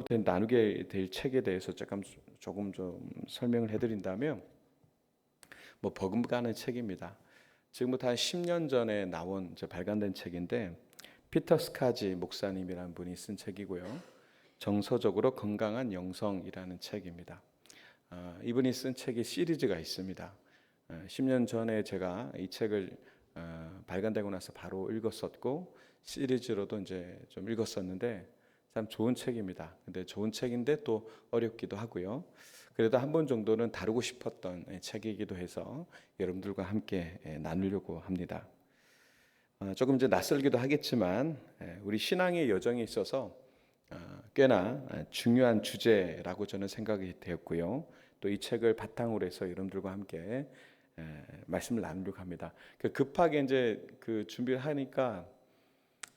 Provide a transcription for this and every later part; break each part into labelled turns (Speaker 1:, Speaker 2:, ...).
Speaker 1: 오늘부터 나누게 될 책에 대해서 조금 좀 설명을 해드린다면, 버금가는 책입니다. 지금부터 한 10년 전에 발간된 책인데, 피터 스카지 목사님이라는 분이 쓴 책이고요. 정서적으로 건강한 영성이라는 책입니다. 이분이 쓴 책이 시리즈가 있습니다. 10년 전에 제가 이 책을 발간되고 나서 바로 읽었었고, 시리즈로도 이제 좀 읽었었는데 참 좋은 책입니다. 근데 좋은 책인데 또 어렵기도 하고요. 그래도 한 번 정도는 다루고 싶었던 책이기도 해서 여러분들과 함께 나누려고 합니다. 조금 이제 낯설기도 하겠지만 우리 신앙의 여정에 있어서 꽤나 중요한 주제라고 저는 생각이 되었고요. 또 이 책을 바탕으로 해서 여러분들과 함께 말씀을 나누려고 합니다. 급하게 이제 준비를 하니까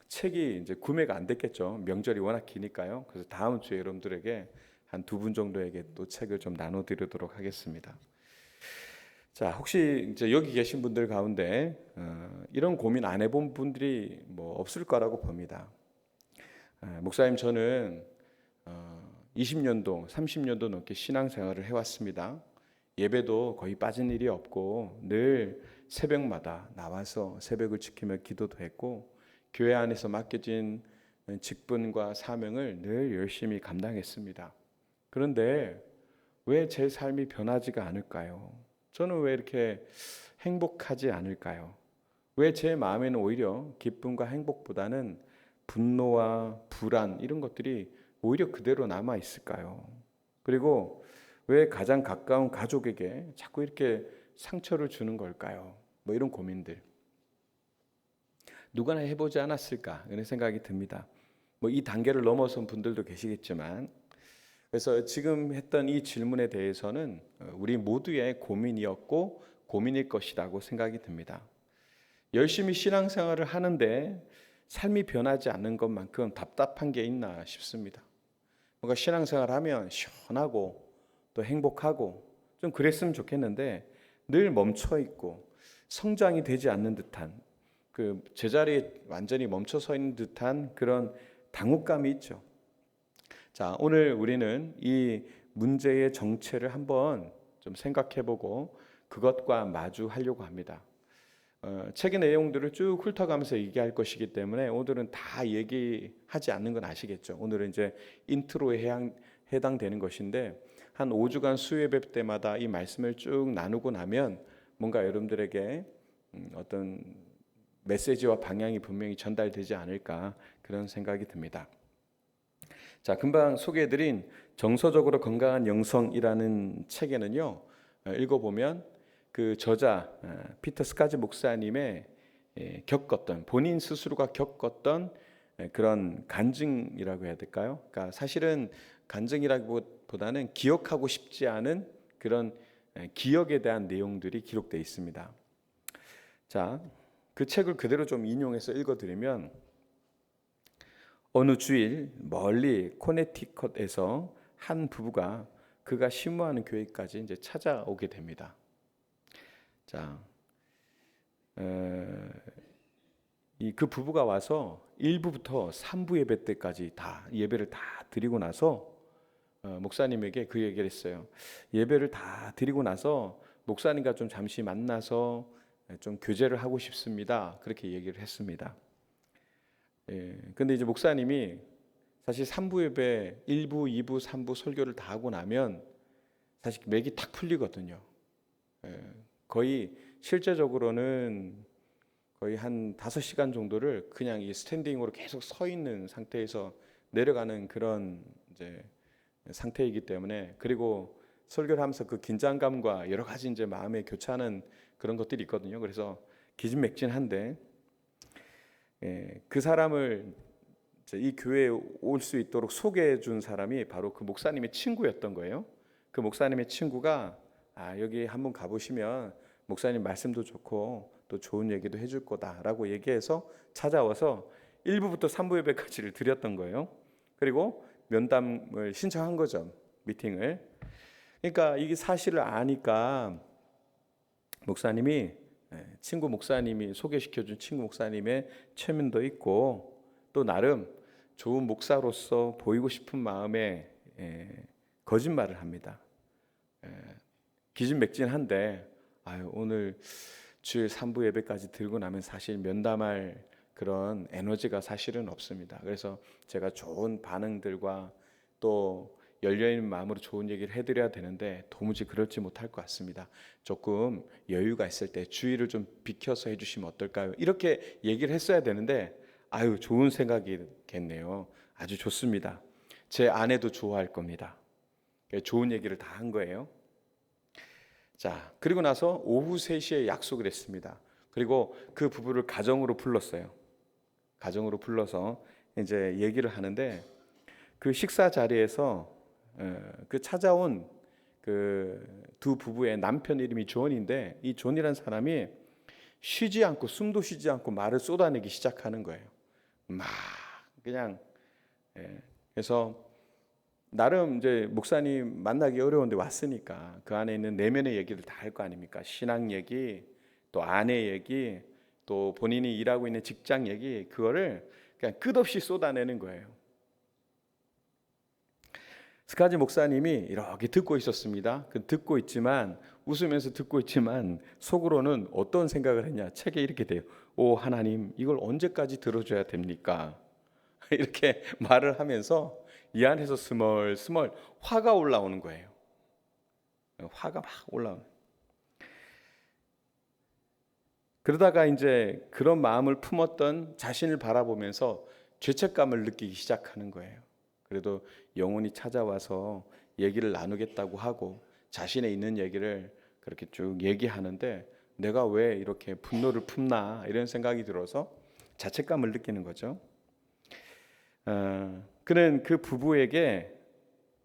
Speaker 1: 책이 이제 구매가 안 됐겠죠. 명절이 워낙 기니까요. 그래서 다음 주에 여러분들에게 한 2분 정도에게 또 책을 좀 나눠드리도록 하겠습니다. 자, 혹시 이제 여기 계신 분들 가운데 이런 고민 안 해본 분들이 없을 거라고 봅니다. 목사님, 저는 20년도, 30년도 넘게 신앙생활을 해왔습니다. 예배도 거의 빠진 일이 없고 늘 새벽마다 나와서 새벽을 지키며 기도도 했고, 교회 안에서 맡겨진 직분과 사명을 늘 열심히 감당했습니다. 그런데 왜 제 삶이 변하지가 않을까요? 저는 왜 이렇게 행복하지 않을까요? 왜 제 마음에는 오히려 기쁨과 행복보다는 분노와 불안, 이런 것들이 오히려 그대로 남아 있을까요? 그리고 왜 가장 가까운 가족에게 자꾸 이렇게 상처를 주는 걸까요? 이런 고민들. 누구나 해보지 않았을까 이런 생각이 듭니다. 이 단계를 넘어선 분들도 계시겠지만, 그래서 지금 했던 이 질문에 대해서는 우리 모두의 고민이었고 고민일 것이라고 생각이 듭니다. 열심히 신앙생활을 하는데 삶이 변하지 않는 것만큼 답답한 게 있나 싶습니다. 뭔가 신앙생활하면 시원하고 또 행복하고 좀 그랬으면 좋겠는데 늘 멈춰 있고 성장이 되지 않는 듯한, 제자리에 완전히 멈춰 서 있는 듯한 그런 당혹감이 있죠. 자, 오늘 우리는 이 문제의 정체를 한번 좀 생각해보고 그것과 마주하려고 합니다. 책의 내용들을 쭉 훑어가면서 얘기할 것이기 때문에 오늘은 다 얘기하지 않는 건 아시겠죠. 오늘은 이제 인트로에 해당되는 것인데, 한 5주간 수요예배 때마다 이 말씀을 쭉 나누고 나면 뭔가 여러분들에게 어떤 메시지와 방향이 분명히 전달되지 않을까, 그런 생각이 듭니다. 자, 금방 소개해드린 정서적으로 건강한 영성이라는 책에는요, 읽어보면 그 저자 피터 스카지 목사님의 본인 스스로가 겪었던 그런 간증이라고 해야 될까요? 그러니까 사실은 간증이라기보다는 기억하고 싶지 않은 그런 기억에 대한 내용들이 기록되어 있습니다. 자, 그 책을 그대로 좀 인용해서 읽어드리면, 어느 주일 멀리 코네티컷에서 한 부부가 그가 심무하는 교회까지 이제 찾아오게 됩니다. 자, 그 부부가 와서 1부부터 3부 예배 때까지 다 예배를 다 드리고 나서 목사님에게 그 얘기를 했어요. 예배를 다 드리고 나서 목사님과 좀 잠시 만나서 좀 교제를 하고 싶습니다. 그렇게 얘기를 했습니다. 근데 이제 목사님이 사실 3부 예배 1부, 2부, 3부 설교를 다 하고 나면 사실 맥이 탁 풀리거든요. 거의 실제적으로는 거의 한 5시간 정도를 그냥 이 스탠딩으로 계속 서 있는 상태에서 내려가는 그런 이제 상태이기 때문에, 그리고 설교를 하면서 그 긴장감과 여러 가지 이제 마음에 교차하는 그런 것들이 있거든요. 그래서 기진맥진한데, 그 사람을 이 교회에 올 수 있도록 소개해 준 사람이 바로 그 목사님의 친구였던 거예요. 그 목사님의 친구가 여기 한번 가보시면 목사님 말씀도 좋고 또 좋은 얘기도 해줄 거다라고 얘기해서 찾아와서 1부부터 3부 예배까지를 드렸던 거예요. 그리고 면담을 신청한 거죠, 미팅을. 그러니까 이게 사실을 아니까 목사님이 친구 목사님이 소개시켜준 친구 목사님의 체면도 있고 또 나름 좋은 목사로서 보이고 싶은 마음에 거짓말을 합니다. 기진맥진한데 오늘 주일 3부 예배까지 들고 나면 사실 면담할 그런 에너지가 사실은 없습니다. 그래서 제가 좋은 반응들과 또 열려있는 마음으로 좋은 얘기를 해드려야 되는데 도무지 그렇지 못할 것 같습니다. 조금 여유가 있을 때 주의를 좀 비켜서 해주시면 어떨까요? 이렇게 얘기를 했어야 되는데 좋은 생각이겠네요. 아주 좋습니다. 제 아내도 좋아할 겁니다. 좋은 얘기를 다 한 거예요. 자, 그리고 나서 오후 3시에 약속을 했습니다. 그리고 그 부부를 가정으로 불렀어요. 가정으로 불러서 이제 얘기를 하는데 그 식사 자리에서 그 찾아온 그 두 부부의 남편 이름이 존인데 이 존이라는 사람이 쉬지 않고 숨도 쉬지 않고 말을 쏟아내기 시작하는 거예요. 막 그냥 그래서 나름 이제 목사님 만나기 어려운데 왔으니까 그 안에 있는 내면의 얘기를 다 할 거 아닙니까? 신앙 얘기, 또 아내 얘기, 또 본인이 일하고 있는 직장 얘기, 그거를 그냥 끝없이 쏟아내는 거예요. 스카지 목사님이 이렇게 듣고 있었습니다. 듣고 있지만 웃으면서 듣고 있지만 속으로는 어떤 생각을 했냐? 책에 이렇게 돼요. 오 하나님, 이걸 언제까지 들어줘야 됩니까? 이렇게 말을 하면서 이 안에서 스멀스멀 화가 올라오는 거예요. 화가 막 올라오는. 그러다가 이제 그런 마음을 품었던 자신을 바라보면서 죄책감을 느끼기 시작하는 거예요. 그래도 영혼이 찾아와서 얘기를 나누겠다고 하고 자신의 있는 얘기를 그렇게 쭉 얘기하는데 내가 왜 이렇게 분노를 품나 이런 생각이 들어서 자책감을 느끼는 거죠. 그는 그 부부에게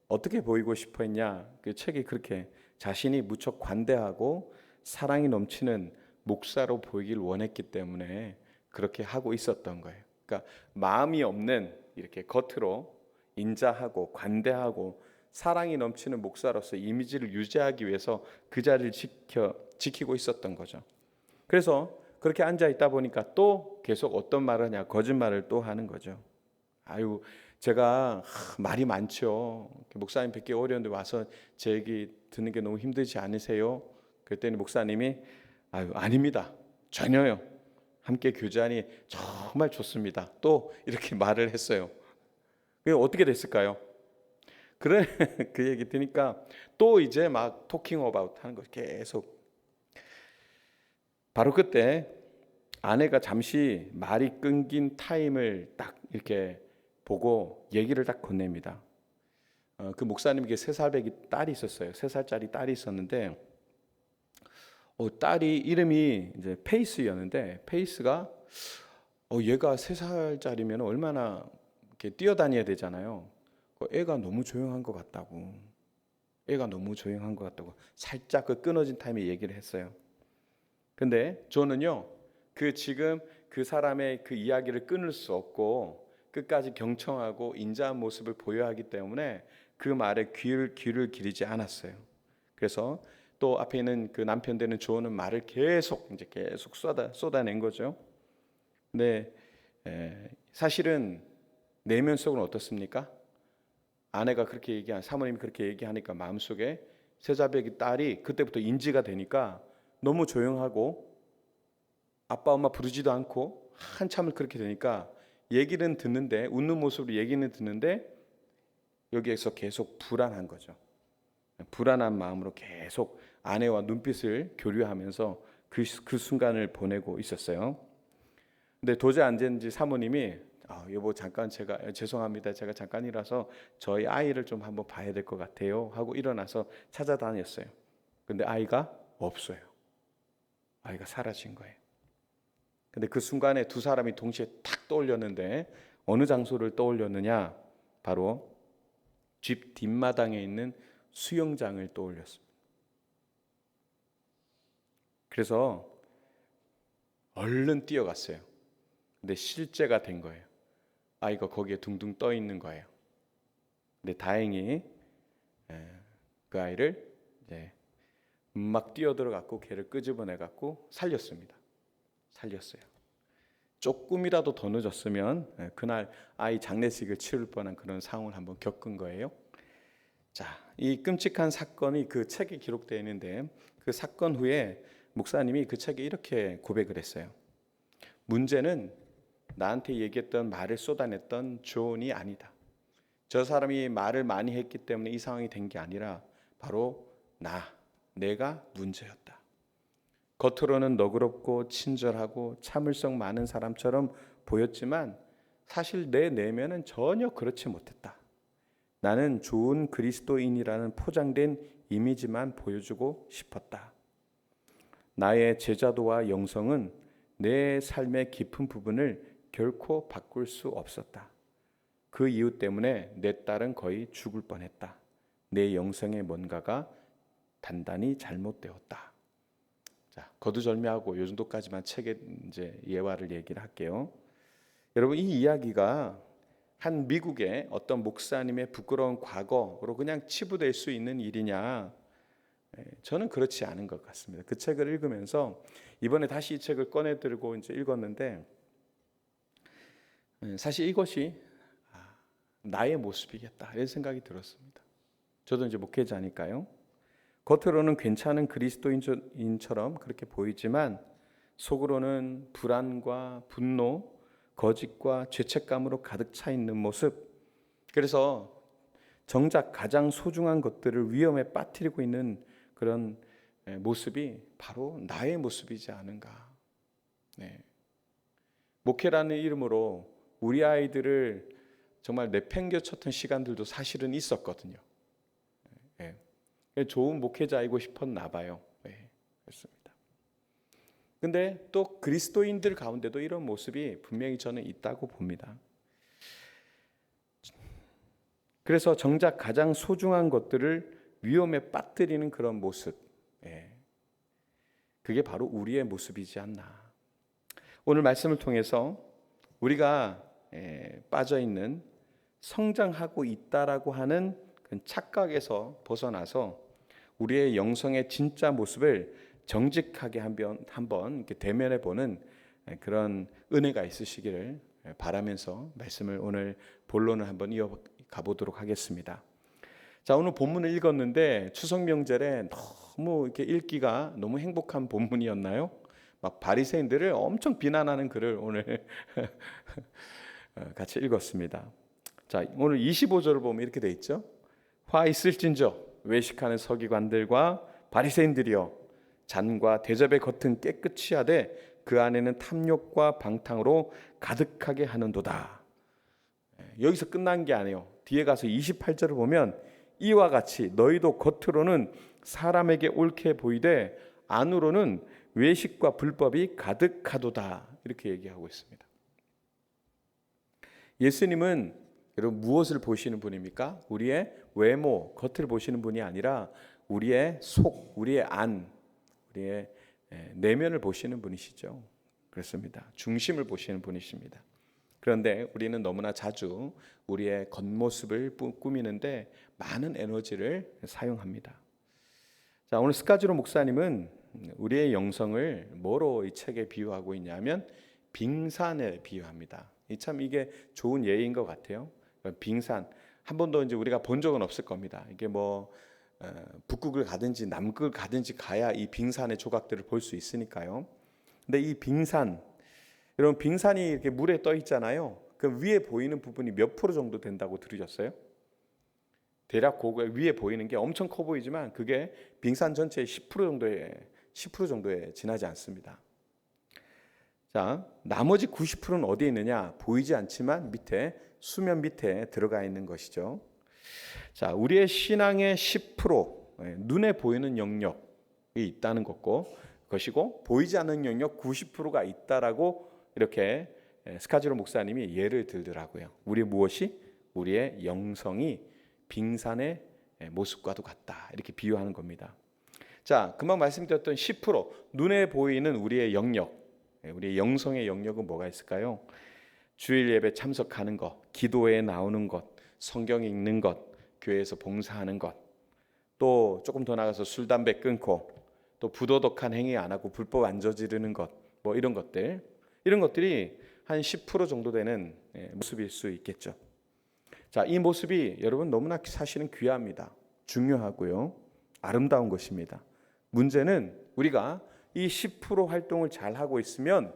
Speaker 1: 어떻게 보이고 싶어 했냐? 그 책이 그렇게 자신이 무척 관대하고 사랑이 넘치는 목사로 보이길 원했기 때문에 그렇게 하고 있었던 거예요. 그러니까 마음이 없는 이렇게 겉으로 인자하고 관대하고 사랑이 넘치는 목사로서 이미지를 유지하기 위해서 그 자리를 지키고 있었던 거죠. 그래서 그렇게 앉아 있다 보니까 또 계속 어떤 말을 하냐? 거짓말을 또 하는 거죠. 제가 말이 많죠. 목사님 뵙기 어려운데 와서 제 얘기 듣는 게 너무 힘들지 않으세요? 그랬더니 목사님이 아닙니다. 전혀요. 함께 교제하니 정말 좋습니다. 또 이렇게 말을 했어요. 그게 어떻게 됐을까요? 그래 그 얘기 들으니까 또 이제 막 토킹 어바웃 하는 거 계속. 바로 그때 아내가 잠시 말이 끊긴 타임을 딱 이렇게 보고 얘기를 딱 건넵니다. 그 목사님에게 3살배기 딸이 있었어요. 3살짜리 딸이 있었는데 딸이 이름이 이제 페이스였는데 페이스가 얘가 3살짜리면 얼마나 이렇게 뛰어다녀야 되잖아요. 애가 너무 조용한 것 같다고. 애가 너무 조용한 것 같다고 살짝 그 끊어진 타임에 얘기를 했어요. 근데 저는요 지금 그 사람의 그 이야기를 끊을 수 없고 끝까지 경청하고 인자한 모습을 보여야 하기 때문에 그 말에 귀를 기르지 않았어요. 그래서 또 앞에 있는 그 남편 되는 조언은 말을 계속 쏟아낸 거죠. 근데 사실은 내면 속은 어떻습니까? 아내가 그렇게 사모님이 그렇게 얘기하니까 마음속에 세자백이 딸이 그때부터 인지가 되니까 너무 조용하고 아빠 엄마 부르지도 않고 한참을 그렇게 되니까 얘기는 듣는데 웃는 모습으로 얘기는 듣는데 여기에서 계속 불안한 거죠. 불안한 마음으로 계속 아내와 눈빛을 교류하면서 그 순간을 보내고 있었어요. 근데 도저히 안 되는지 사모님이 여보 잠깐 죄송합니다. 제가 잠깐이라서 저희 아이를 좀 한번 봐야 될 것 같아요 하고 일어나서 찾아다녔어요. 근데 아이가 없어요. 아이가 사라진 거예요. 근데 그 순간에 두 사람이 동시에 탁 떠올렸는데 어느 장소를 떠올렸느냐? 바로 집 뒷마당에 있는 수영장을 떠올렸습니다. 그래서 얼른 뛰어갔어요. 근데 실제가 된 거예요. 아이가 거기에 둥둥 떠 있는 거예요. 근데 다행히 그 아이를 막 뛰어들어갔고 걔를 끄집어내 갖고 살렸습니다. 살렸어요. 조금이라도 더 늦었으면 그날 아이 장례식을 치를 뻔한 그런 상황을 한번 겪은 거예요. 자, 이 끔찍한 사건이 그 책에 기록되어 있는데 그 사건 후에 목사님이 그 책에 이렇게 고백을 했어요. 문제는 나한테 얘기했던 말을 쏟아냈던 존이 아니다. 저 사람이 말을 많이 했기 때문에 이 상황이 된 게 아니라 바로 내가 문제였다. 겉으로는 너그럽고 친절하고 참을성 많은 사람처럼 보였지만 사실 내 내면은 전혀 그렇지 못했다. 나는 좋은 그리스도인이라는 포장된 이미지만 보여주고 싶었다. 나의 제자도와 영성은 내 삶의 깊은 부분을 결코 바꿀 수 없었다. 그 이유 때문에 내 딸은 거의 죽을 뻔했다. 내 영성의 뭔가가 단단히 잘못되었다. 자, 거두절미하고 요 정도까지만 책의 이제 예화를 얘기를 할게요. 여러분, 이 이야기가 한 미국의 어떤 목사님의 부끄러운 과거로 그냥 치부될 수 있는 일이냐? 저는 그렇지 않은 것 같습니다. 그 책을 읽으면서 이번에 다시 이 책을 꺼내 들고 이제 읽었는데 사실 이것이 나의 모습이겠다 이런 생각이 들었습니다. 저도 이제 목회자니까요. 겉으로는 괜찮은 그리스도인처럼 그렇게 보이지만 속으로는 불안과 분노, 거짓과 죄책감으로 가득 차 있는 모습. 그래서 정작 가장 소중한 것들을 위험에 빠뜨리고 있는 그런 모습이 바로 나의 모습이지 않은가. 네. 목회라는 이름으로 우리 아이들을 정말 내팽개쳤던 시간들도 사실은 있었거든요. 네. 좋은 목회자이고 싶었나 봐요. 네. 그렇습니다. 근데 또 그리스도인들 가운데도 이런 모습이 분명히 저는 있다고 봅니다. 그래서 정작 가장 소중한 것들을 위험에 빠뜨리는 그런 모습, 그게 바로 우리의 모습이지 않나. 오늘 말씀을 통해서 우리가 빠져있는 성장하고 있다라고 하는 착각에서 벗어나서 우리의 영성의 진짜 모습을 정직하게 한번 이렇게 대면해 보는 그런 은혜가 있으시기를 바라면서 말씀을 오늘 본론을 한번 이어가 보도록 하겠습니다. 자, 오늘 본문을 읽었는데 추석 명절에 너무 이렇게 읽기가 너무 행복한 본문이었나요? 막 바리새인들을 엄청 비난하는 글을 오늘 같이 읽었습니다. 자, 오늘 25절을 보면 이렇게 돼 있죠. 화 있을진저 외식하는 서기관들과 바리새인들이여 잔과 대접의 겉은 깨끗이 하되 그 안에는 탐욕과 방탕으로 가득하게 하는도다. 여기서 끝난 게 아니에요. 뒤에 가서 28절을 보면 이와 같이 너희도 겉으로는 사람에게 옳게 보이되 안으로는 외식과 불법이 가득하도다. 이렇게 얘기하고 있습니다. 예수님은 여러분 무엇을 보시는 분입니까? 우리의 외모, 겉을 보시는 분이 아니라 우리의 속, 우리의 안, 우리의 내면을 보시는 분이시죠. 그렇습니다. 중심을 보시는 분이십니다. 그런데 우리는 너무나 자주 우리의 겉모습을 꾸미는데 많은 에너지를 사용합니다. 자, 오늘 스카지로 목사님은 우리의 영성을 뭐로 이 책에 비유하고 있냐면 빙산에 비유합니다. 참 이게 좋은 예인 것 같아요. 빙산 한 번도 이제 우리가 본 적은 없을 겁니다. 이게 뭐 북극을 가든지 남극을 가든지 가야 이 빙산의 조각들을 볼 수 있으니까요. 근데 이 빙산, 여러분 빙산이 이렇게 물에 떠 있잖아요. 그 위에 보이는 부분이 몇 프로 정도 된다고 들으셨어요? 대략 그 위에 보이는 게 엄청 커 보이지만 그게 빙산 전체의 10% 정도에 지나지 않습니다. 자, 나머지 90%는 어디에 있느냐? 보이지 않지만 밑에 수면 밑에 들어가 있는 것이죠. 자, 우리의 신앙의 10% 눈에 보이는 영역이 있다는 것이고 보이지 않는 영역 90%가 있다라고 이렇게 스카지로 목사님이 예를 들더라고요. 우리 무엇이? 우리의 영성이 빙산의 모습과도 같다. 이렇게 비유하는 겁니다. 자, 금방 말씀드렸던 10% 눈에 보이는 우리의 영역, 우리의 영성의 영역은 뭐가 있을까요? 주일 예배 참석하는 것, 기도에 나오는 것, 성경 읽는 것, 교회에서 봉사하는 것, 또 조금 더 나가서 술, 담배 끊고 또 부도덕한 행위 안 하고 불법 안 저지르는 것, 뭐 이런 것들이 한 10% 정도 되는 모습일 수 있겠죠. 자, 이 모습이 여러분 너무나 사실은 귀합니다. 중요하고요. 아름다운 것입니다. 문제는 우리가 이 10% 활동을 잘 하고 있으면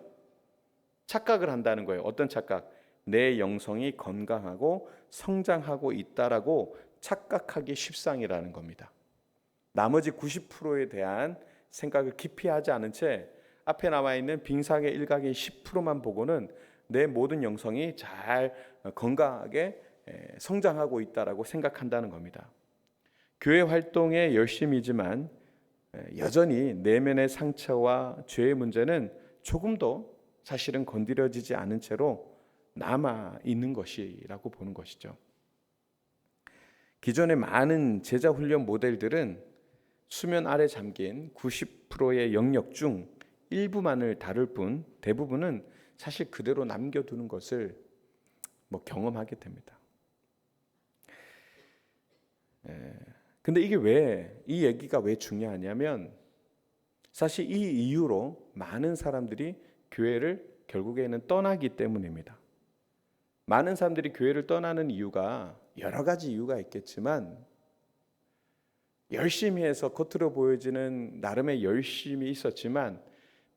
Speaker 1: 착각을 한다는 거예요. 어떤 착각? 내 영성이 건강하고 성장하고 있다라고 착각하기 십상이라는 겁니다. 나머지 90%에 대한 생각을 깊이 하지 않은 채 앞에 나와 있는 빙상의 일각의 10%만 보고는 내 모든 영성이 잘 건강하게 성장하고 있다라고 생각한다는 겁니다. 교회 활동에 열심이지만 여전히 내면의 상처와 죄의 문제는 조금도 사실은 건드려지지 않은 채로 남아 있는 것이라고 보는 것이죠. 기존의 많은 제자 훈련 모델들은 수면 아래 잠긴 90%의 영역 중 일부만을 다룰 뿐 대부분은 사실 그대로 남겨두는 것을 경험하게 됩니다. 근데 이 얘기가 왜 중요하냐면 사실 이 이유로 많은 사람들이 교회를 결국에는 떠나기 때문입니다. 많은 사람들이 교회를 떠나는 이유가 여러 가지 이유가 있겠지만 열심히 해서 겉으로 보여지는 나름의 열심이 있었지만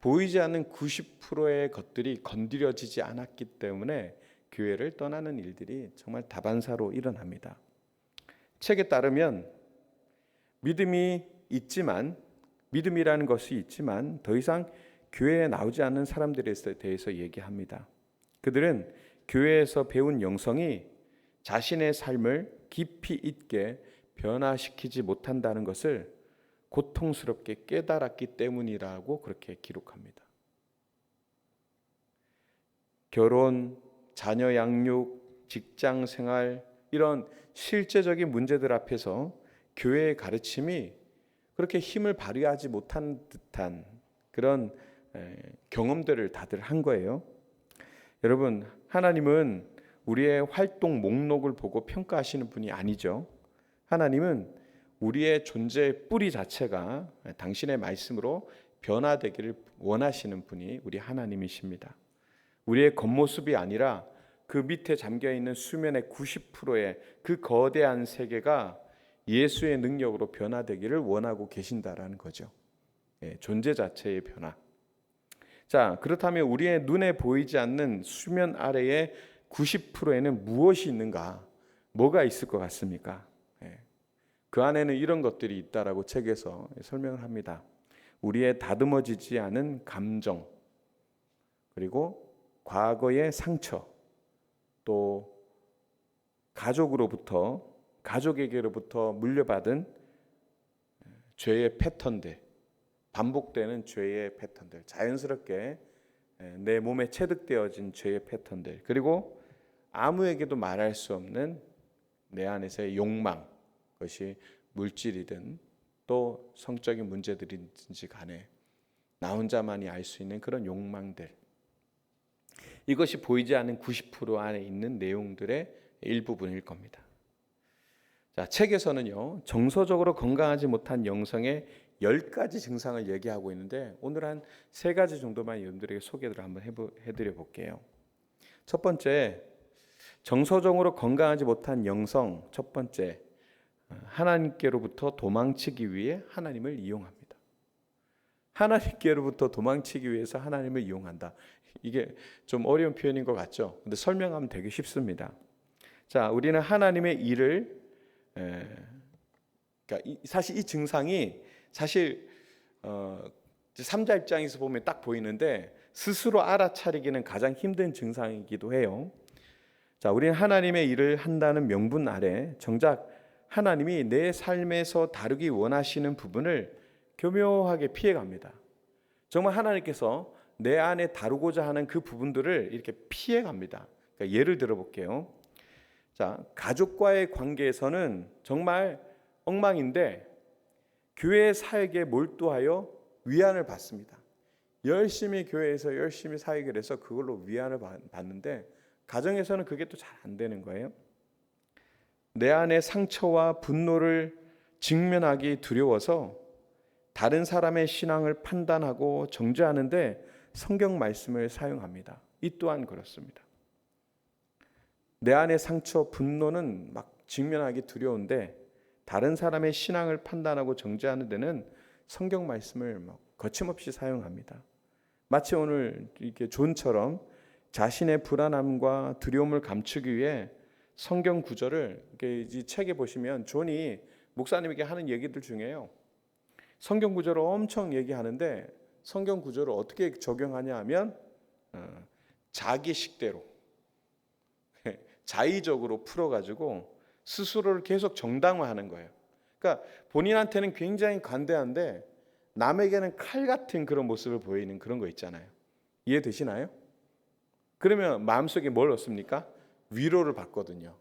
Speaker 1: 보이지 않는 90%의 것들이 건드려지지 않았기 때문에 교회를 떠나는 일들이 정말 다반사로 일어납니다. 책에 따르면 믿음이라는 것이 있지만 더 이상 교회에 나오지 않는 사람들에 대해서 얘기합니다. 그들은 교회에서 배운 영성이 자신의 삶을 깊이 있게 변화시키지 못한다는 것을 고통스럽게 깨달았기 때문이라고 그렇게 기록합니다. 결혼, 자녀 양육, 직장 생활 이런 실제적인 문제들 앞에서 교회의 가르침이 그렇게 힘을 발휘하지 못한 듯한 그런 경험들을 다들 한 거예요. 여러분, 하나님은 우리의 활동 목록을 보고 평가하시는 분이 아니죠. 하나님은 우리의 존재의 뿌리 자체가 당신의 말씀으로 변화되기를 원하시는 분이 우리 하나님이십니다. 우리의 겉모습이 아니라 그 밑에 잠겨있는 수면의 90%의 그 거대한 세계가 예수의 능력으로 변화되기를 원하고 계신다라는 거죠. 존재 자체의 변화. 자, 그렇다면 우리의 눈에 보이지 않는 수면 아래의 90%에는 무엇이 있는가? 뭐가 있을 것 같습니까? 그 안에는 이런 것들이 있다라고 책에서 설명을 합니다. 우리의 다듬어지지 않은 감정, 그리고 과거의 상처, 또 가족에게로부터 물려받은 죄의 패턴들, 반복되는 죄의 패턴들, 자연스럽게 내 몸에 체득되어진 죄의 패턴들, 그리고 아무에게도 말할 수 없는 내 안에서의 욕망, 그것이 물질이든 또 성적인 문제들인지 간에 나 혼자만이 알 수 있는 그런 욕망들, 이것이 보이지 않는 90% 안에 있는 내용들의 일부분일 겁니다. 자, 책에서는요, 정서적으로 건강하지 못한 영성의 10가지 증상을 얘기하고 있는데 오늘 한 3가지 정도만 여러분들에게 소개를 한번 해드려 볼게요. 첫 번째, 정서적으로 건강하지 못한 영성. 첫 번째, 하나님께로부터 도망치기 위해 하나님을 이용합니다. 하나님께로부터 도망치기 위해서 하나님을 이용한다. 이게 좀 어려운 표현인 것 같죠? 근데 설명하면 되게 쉽습니다. 자, 우리는 하나님의 일을 그러니까 사실 이 증상이 사실 3자 입장에서 보면 딱 보이는데 스스로 알아차리기는 가장 힘든 증상이기도 해요. 자, 우리는 하나님의 일을 한다는 명분 아래 정작 하나님이 내 삶에서 다루기 원하시는 부분을 교묘하게 피해갑니다. 정말 하나님께서 내 안에 다루고자 하는 그 부분들을 이렇게 피해갑니다. 그러니까 예를 들어 볼게요. 자, 가족과의 관계에서는 정말 엉망인데 교회 사역에 몰두하여 위안을 받습니다. 열심히 교회에서 열심히 사역을 해서 그걸로 위안을 받는데 가정에서는 그게 또 잘 안 되는 거예요. 내 안의 상처와 분노를 직면하기 두려워서 다른 사람의 신앙을 판단하고 정죄하는데 성경 말씀을 사용합니다. 이 또한 그렇습니다. 내 안의 상처, 분노는 막 직면하기 두려운데 다른 사람의 신앙을 판단하고 정죄하는 데는 성경 말씀을 막 거침없이 사용합니다. 마치 오늘 이렇게 존처럼 자신의 불안함과 두려움을 감추기 위해 성경 구절을 이렇게 이 책에 보시면 존이 목사님에게 하는 얘기들 중에요. 성경 구절을 엄청 얘기하는데 성경 구절을 어떻게 적용하냐 하면 자기 식대로 자의적으로 풀어가지고 스스로를 계속 정당화하는 거예요. 그러니까 본인한테는 굉장히 관대한데 남에게는 칼 같은 그런 모습을 보이는 그런 거 있잖아요. 이해되시나요? 그러면 마음속에 뭘 얻습니까? 위로를 받거든요.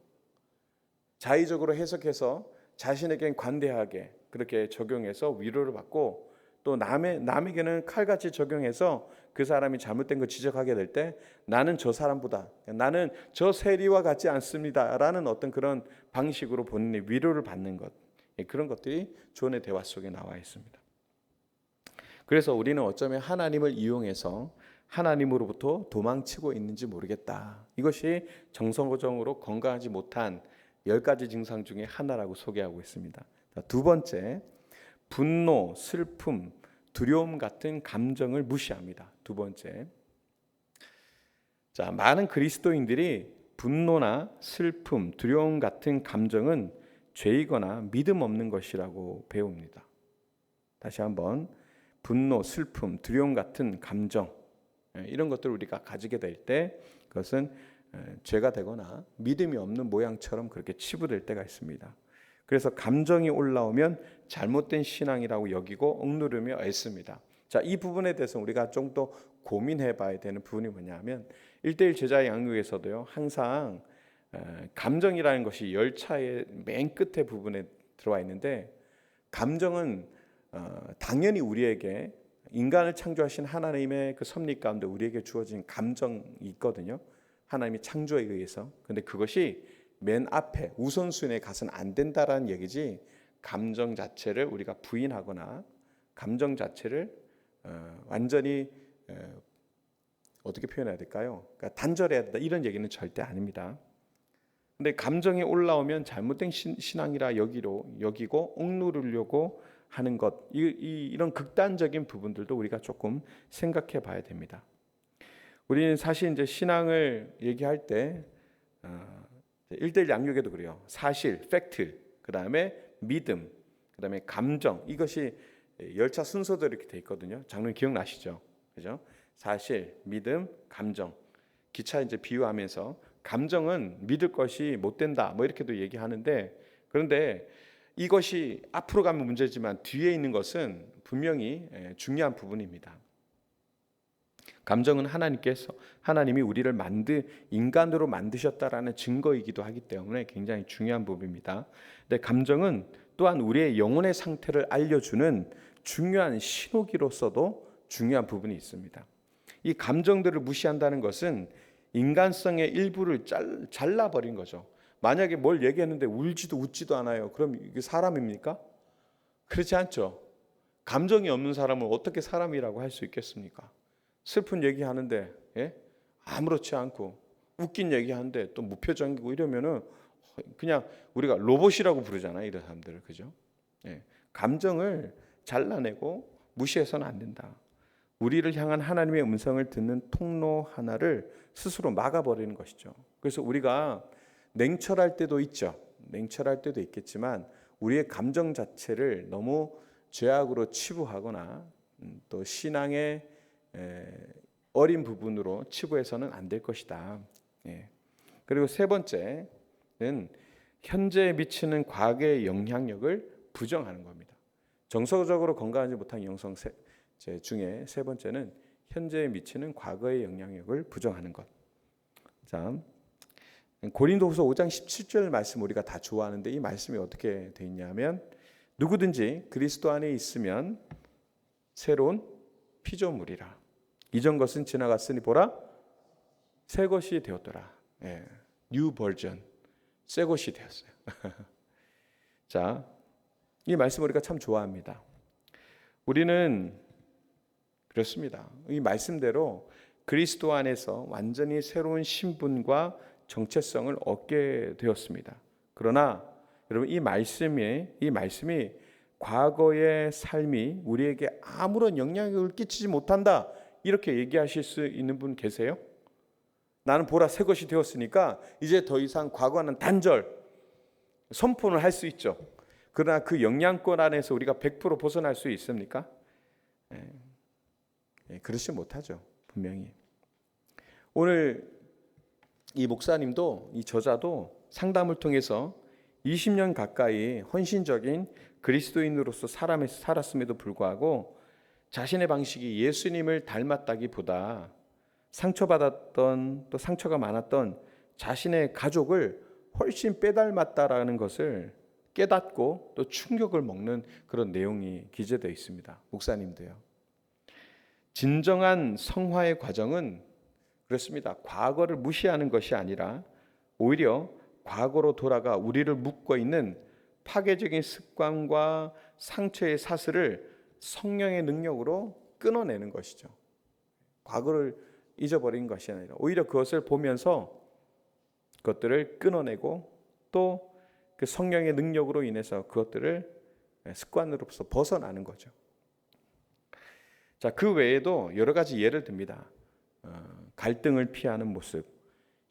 Speaker 1: 자의적으로 해석해서 자신에겐 관대하게 그렇게 적용해서 위로를 받고 또 남에게는 칼같이 적용해서 그 사람이 잘못된 거 지적하게 될 때 나는 저 사람보다 나는 저 세리와 같지 않습니다 라는 어떤 그런 방식으로 본인의 위로를 받는 것, 그런 것들이 존의 대화 속에 나와 있습니다. 그래서 우리는 어쩌면 하나님을 이용해서 하나님으로부터 도망치고 있는지 모르겠다. 이것이 정서적으로 건강하지 못한 10가지 증상 중에 하나라고 소개하고 있습니다. 두 번째, 분노, 슬픔, 두려움 같은 감정을 무시합니다. 두 번째. 자, 많은 그리스도인들이 분노나 슬픔, 두려움 같은 감정은 죄이거나 믿음 없는 것이라고 배웁니다. 다시 한번 분노, 슬픔, 두려움 같은 감정 이런 것들을 우리가 가지게 될 때 그것은 죄가 되거나 믿음이 없는 모양처럼 그렇게 치부될 때가 있습니다. 그래서 감정이 올라오면 잘못된 신앙이라고 여기고 억누르며 애씁니다. 자, 이 부분에 대해서 우리가 좀 더 고민해 봐야 되는 부분이 뭐냐면 1:1 제자 양육에서도요. 항상 감정이라는 것이 열차의 맨 끝에 부분에 들어와 있는데 감정은 당연히 우리에게 인간을 창조하신 하나님의 그 섭리 가운데 우리에게 주어진 감정이 있거든요. 하나님이 창조에 의해서. 근데 그것이 맨 앞에 우선순위에 가서는 안 된다라는 얘기지 감정 자체를 우리가 부인하거나 감정 자체를 완전히 어떻게 표현해야 될까요? 그러니까 단절해야 된다 이런 얘기는 절대 아닙니다. 근데 감정이 올라오면 잘못된 신앙이라 여기고 억누르려고 하는 것 이런 극단적인 부분들도 우리가 조금 생각해 봐야 됩니다. 우리는 사실 이제 신앙을 얘기할 때 1:1 양육에도 그래요. 사실, 팩트, 그 다음에 믿음, 그 다음에 감정 이것이 열차 순서대로 이렇게 돼 있거든요. 장로님 기억나시죠? 그죠? 사실, 믿음, 감정. 기차 이제 비유하면서 감정은 믿을 것이 못 된다 뭐 이렇게도 얘기하는데 그런데 이것이 앞으로 가면 문제지만 뒤에 있는 것은 분명히 중요한 부분입니다. 감정은 하나님이 우리를 인간으로 만드셨다라는 증거이기도 하기 때문에 굉장히 중요한 부분입니다. 근데 감정은 또한 우리의 영혼의 상태를 알려주는 중요한 신호기로서도 중요한 부분이 있습니다. 이 감정들을 무시한다는 것은 인간성의 일부를 잘라버린 거죠. 만약에 뭘 얘기했는데 울지도 웃지도 않아요. 그럼 이게 사람입니까? 그렇지 않죠. 감정이 없는 사람을 어떻게 사람이라고 할 수 있겠습니까? 슬픈 얘기하는데 아무렇지 않고 웃긴 얘기하는데 또 무표정이고 이러면은 그냥 우리가 로봇이라고 부르잖아요. 이런 사람들을. 그죠? 감정을 잘라내고 무시해서는 안 된다. 우리를 향한 하나님의 음성을 듣는 통로 하나를 스스로 막아버리는 것이죠. 그래서 우리가 냉철할 때도 있죠. 냉철할 때도 있겠지만 우리의 감정 자체를 너무 죄악으로 치부하거나 또 신앙의 어린 부분으로 치부해서는 안 될 것이다. 그리고 세 번째는 현재에 미치는 과거의 영향력을 부정하는 겁니다. 정서적으로 건강하지 못한 영성 중에 세 번째는 현재에 미치는 과거의 영향력을 부정하는 것. 자, 고린도후서 5장 17절 말씀 우리가 다 좋아하는데 이 말씀이 어떻게 돼 있냐면 누구든지 그리스도 안에 있으면 새로운 피조물이라. 이전 것은 지나갔으니 보라 새 것이 되었더라. 뉴 버전. 새 것이 되었어요. 자, 이 말씀 우리가 참 좋아합니다. 우리는 그렇습니다. 이 말씀대로 그리스도 안에서 완전히 새로운 신분과 정체성을 얻게 되었습니다. 그러나 여러분 이 말씀이 과거의 삶이 우리에게 아무런 영향을 끼치지 못한다 이렇게 얘기하실 수 있는 분 계세요? 나는 보라 새 것이 되었으니까 이제 더 이상 과거는 단절 선포를 할 수 있죠. 그러나 그 영향권 안에서 우리가 100% 벗어날 수 있습니까? 그렇지 못하죠. 분명히. 오늘 이 목사님도 이 저자도 상담을 통해서 20년 가까이 헌신적인 그리스도인으로서 살았음에도 불구하고 자신의 방식이 예수님을 닮았다기보다 상처받았던 또 상처가 많았던 자신의 가족을 훨씬 빼닮았다라는 것을 깨닫고 또 충격을 먹는 그런 내용이 기재되어 있습니다. 목사님도요. 진정한 성화의 과정은 그렇습니다. 과거를 무시하는 것이 아니라 오히려 과거로 돌아가 우리를 묶고 있는 파괴적인 습관과 상처의 사슬을 성령의 능력으로 끊어내는 것이죠. 과거를 잊어버린 것이 아니라 오히려 그것을 보면서 그것들을 끊어내고 또 그 성령의 능력으로 인해서 그것들을 습관으로서 벗어나는 거죠. 자, 그 외에도 여러 가지 예를 듭니다. 갈등을 피하는 모습,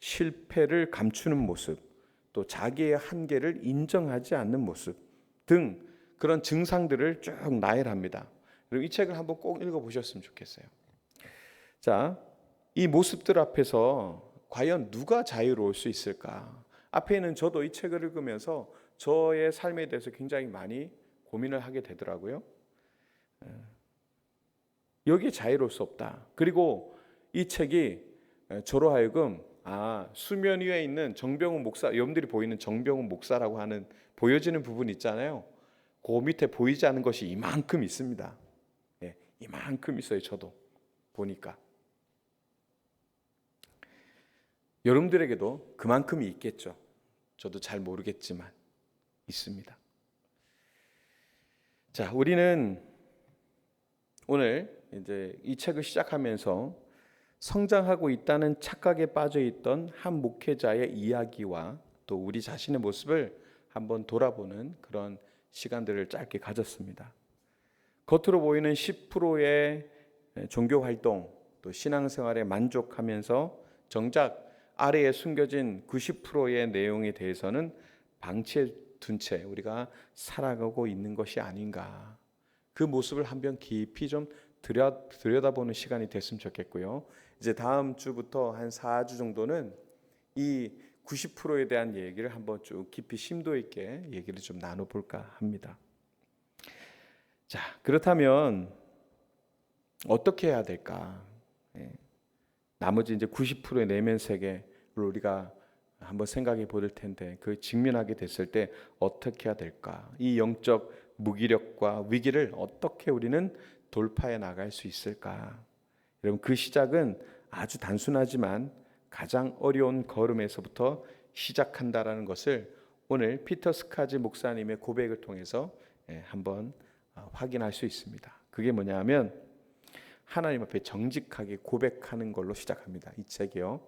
Speaker 1: 실패를 감추는 모습, 또 자기의 한계를 인정하지 않는 모습 등 그런 증상들을 쭉 나열합니다. 그리고 이 책을 한번 꼭 읽어보셨으면 좋겠어요. 자, 이 모습들 앞에서 과연 누가 자유로울 수 있을까? 앞에는 저도 이 책을 읽으면서 저의 삶에 대해서 굉장히 많이 고민을 하게 되더라고요. 여기에 자유로울 수 없다. 그리고 이 책이 저로 하여금 수면 위에 있는 정병훈 목사, 여러분들이 보이는 정병훈 목사라고 하는 보여지는 부분 있잖아요. 그 밑에 보이지 않는 것이 이만큼 있습니다. 이만큼 있어요. 저도 보니까. 여러분들에게도 그만큼이 있겠죠. 저도 잘 모르겠지만 있습니다. 자, 우리는 오늘 이제 이 책을 시작하면서 성장하고 있다는 착각에 빠져 있던 한 목회자의 이야기와 또 우리 자신의 모습을 한번 돌아보는 그런 시간들을 짧게 가졌습니다. 겉으로 보이는 10%의 종교 활동 또 신앙생활에 만족하면서 정작 아래에 숨겨진 90%의 내용에 대해서는 방치해 둔 채 우리가 살아가고 있는 것이 아닌가. 그 모습을 한번 깊이 좀 들여다보는 시간이 됐으면 좋겠고요. 이제 다음 주부터 한 4주 정도는 이 90%에 대한 얘기를 한번 쭉 깊이 심도 있게 얘기를 좀 나눠볼까 합니다. 자, 그렇다면 어떻게 해야 될까? 나머지 이제 90%의 내면 세계를 우리가 한번 생각해 볼 텐데 그 직면하게 됐을 때 어떻게 해야 될까? 이 영적 무기력과 위기를 어떻게 우리는 돌파해 나갈 수 있을까? 여러분 그 시작은 아주 단순하지만 가장 어려운 걸음에서부터 시작한다라는 것을 오늘 피터 스카지 목사님의 고백을 통해서 한번 확인할 수 있습니다. 그게 뭐냐면 하나님 앞에 정직하게 고백하는 걸로 시작합니다. 이 책이요.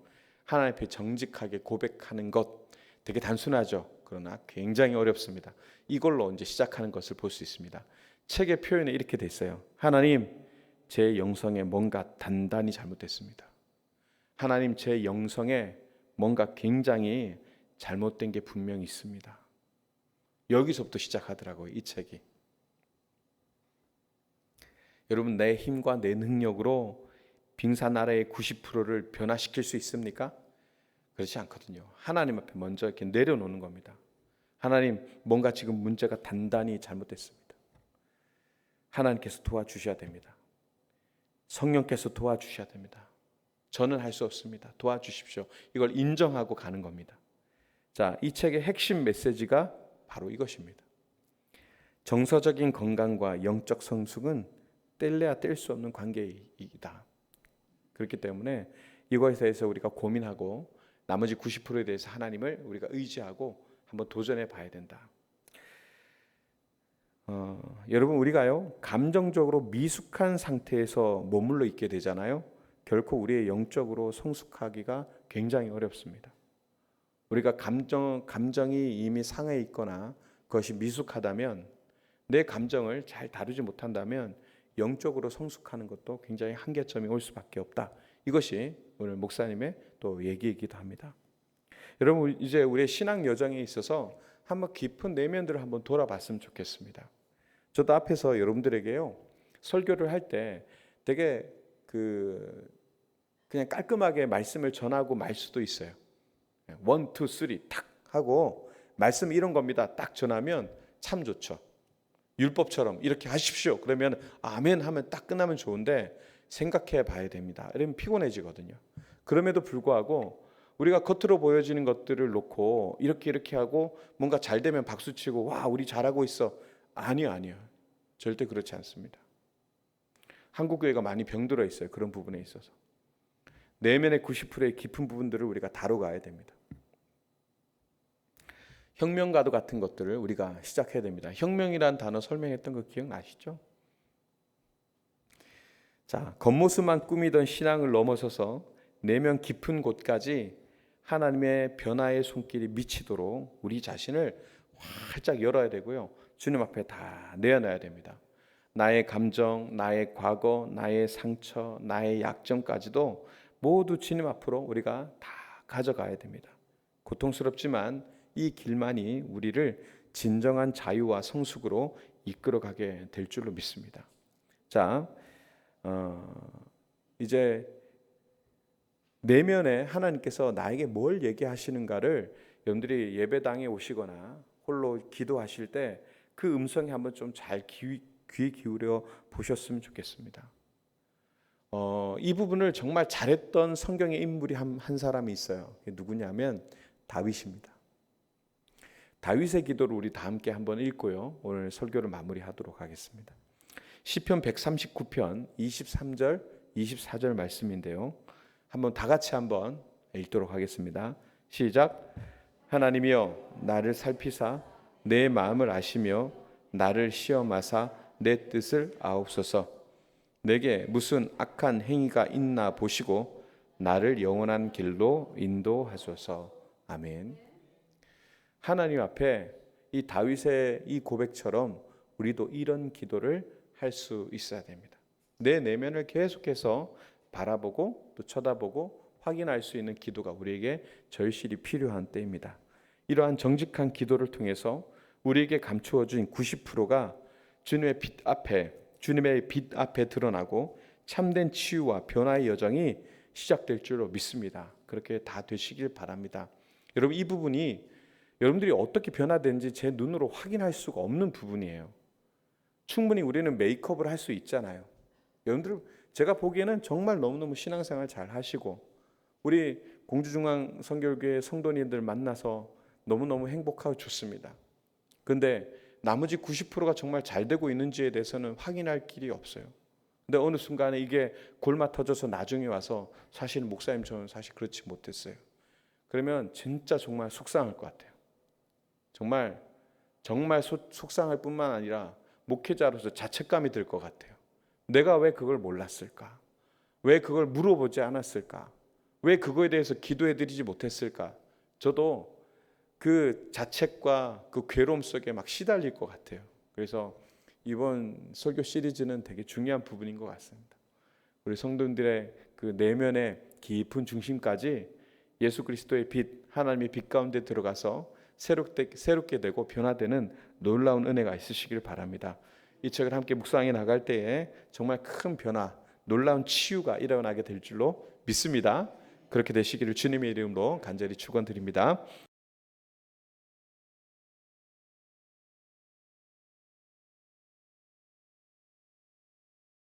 Speaker 1: 하나님 앞에 정직하게 고백하는 것 되게 단순하죠. 그러나 굉장히 어렵습니다. 이걸로 이제 시작하는 것을 볼 수 있습니다. 책의 표현에 이렇게 돼 있어요. 하나님, 제 영성에 뭔가 단단히 잘못됐습니다. 하나님, 제 영성에 뭔가 굉장히 잘못된 게 분명히 있습니다. 여기서부터 시작하더라고요. 이 책이. 여러분 내 힘과 내 능력으로 빙산 아래의 90%를 변화시킬 수 있습니까? 그렇지 않거든요. 하나님 앞에 먼저 이렇게 내려놓는 겁니다. 하나님 뭔가 지금 문제가 단단히 잘못됐습니다. 하나님께서 도와주셔야 됩니다. 성령께서 도와주셔야 됩니다. 저는 할 수 없습니다. 도와주십시오. 이걸 인정하고 가는 겁니다. 자, 이 책의 핵심 메시지가 바로 이것입니다. 정서적인 건강과 영적 성숙은 뗄래야 뗄 수 없는 관계이다. 그렇기 때문에 이것에 대해서 우리가 고민하고 나머지 90%에 대해서 하나님을 우리가 의지하고 한번 도전해 봐야 된다. 여러분 우리가요 감정적으로 미숙한 상태에서 머물러 있게 되잖아요. 결코 우리의 영적으로 성숙하기가 굉장히 어렵습니다. 우리가 감정이 이미 상해 있거나 그것이 미숙하다면, 내 감정을 잘 다루지 못한다면 영적으로 성숙하는 것도 굉장히 한계점이 올 수밖에 없다. 이것이 오늘 목사님의 또 얘기이기도 합니다. 여러분, 이제 우리의 신앙 여정에 있어서 한번 깊은 내면들을 한번 돌아봤으면 좋겠습니다. 저도 앞에서 여러분들에게요, 설교를 할 때 되게 그냥 깔끔하게 말씀을 전하고 말 수도 있어요. 1, 2, 3 탁 하고 말씀 이런 겁니다 딱 전하면 참 좋죠. 율법처럼 이렇게 하십시오 그러면 아멘 하면 딱 끝나면 좋은데, 생각해 봐야 됩니다. 이러면 피곤해지거든요. 그럼에도 불구하고 우리가 겉으로 보여지는 것들을 놓고 이렇게 하고 뭔가 잘 되면 박수치고 와 우리 잘하고 있어. 아니요. 절대 그렇지 않습니다. 한국 교회가 많이 병들어 있어요. 그런 부분에 있어서 내면의 90%의 깊은 부분들을 우리가 다뤄가야 됩니다. 혁명가도 같은 것들을 우리가 시작해야 됩니다. 혁명이라는 단어 설명했던 거 기억나시죠? 자, 겉모습만 꾸미던 신앙을 넘어서서 내면 깊은 곳까지 하나님의 변화의 손길이 미치도록 우리 자신을 활짝 열어야 되고요. 주님 앞에 다 내어놔야 됩니다. 나의 감정, 나의 과거, 나의 상처, 나의 약점까지도 모두 주님 앞으로 우리가 다 가져가야 됩니다. 고통스럽지만 이 길만이 우리를 진정한 자유와 성숙으로 이끌어가게 될 줄로 믿습니다. 자, 이제 내면에 하나님께서 나에게 뭘 얘기하시는가를 여러분들이 예배당에 오시거나 홀로 기도하실 때 그 음성에 한번 좀 잘 귀 기울여 보셨으면 좋겠습니다. 이 부분을 정말 잘했던 성경의 인물이 한 사람이 있어요. 그게 누구냐면 다윗입니다. 다윗의 기도를 우리 다 함께 한번 읽고요, 오늘 설교를 마무리하도록 하겠습니다. 시편 139편 23절 24절 말씀인데요, 한번 다 같이 한번 읽도록 하겠습니다. 시작. 하나님이여 나를 살피사 내 마음을 아시며 나를 시험하사 내 뜻을 아옵소서. 내게 무슨 악한 행위가 있나 보시고 나를 영원한 길로 인도하소서. 아멘. 하나님 앞에 이 다윗의 이 고백처럼 우리도 이런 기도를 할 수 있어야 됩니다. 내 내면을 계속해서 바라보고 또 쳐다보고 확인할 수 있는 기도가 우리에게 절실히 필요한 때입니다. 이러한 정직한 기도를 통해서 우리에게 감추어 주신 90%가 주님의 빛 앞에 드러나고 참된 치유와 변화의 여정이 시작될 줄로 믿습니다. 그렇게 다 되시길 바랍니다. 여러분, 이 부분이 여러분들이 어떻게 변화되는지 제 눈으로 확인할 수가 없는 부분이에요. 충분히 우리는 메이크업을 할 수 있잖아요. 여러분들, 제가 보기에는 정말 너무너무 신앙생활 잘 하시고 우리 공주중앙선교회 성도님들 만나서 너무너무 행복하고 좋습니다. 그런데 나머지 90%가 정말 잘 되고 있는지에 대해서는 확인할 길이 없어요. 근데 어느 순간에 이게 골마 터져서 나중에 와서 사실 목사님 저는 사실 그렇지 못했어요. 그러면 진짜 정말 속상할 것 같아요. 정말 속상할 뿐만 아니라 목회자로서 자책감이 들 것 같아요. 내가 왜 그걸 몰랐을까? 왜 그걸 물어보지 않았을까? 왜 그거에 대해서 기도해드리지 못했을까? 저도 그 자책과 그 괴로움 속에 막 시달릴 것 같아요. 그래서 이번 설교 시리즈는 되게 중요한 부분인 것 같습니다. 우리 성도님들의 그 내면의 깊은 중심까지 예수 그리스도의 빛, 하나님의 빛 가운데 들어가서 새롭게 되고 변화되는 놀라운 은혜가 있으시길 바랍니다. 이 책을 함께 묵상해 나갈 때에 정말 큰 변화, 놀라운 치유가 일어나게 될 줄로 믿습니다. 그렇게 되시기를 주님의 이름으로 간절히 축원드립니다.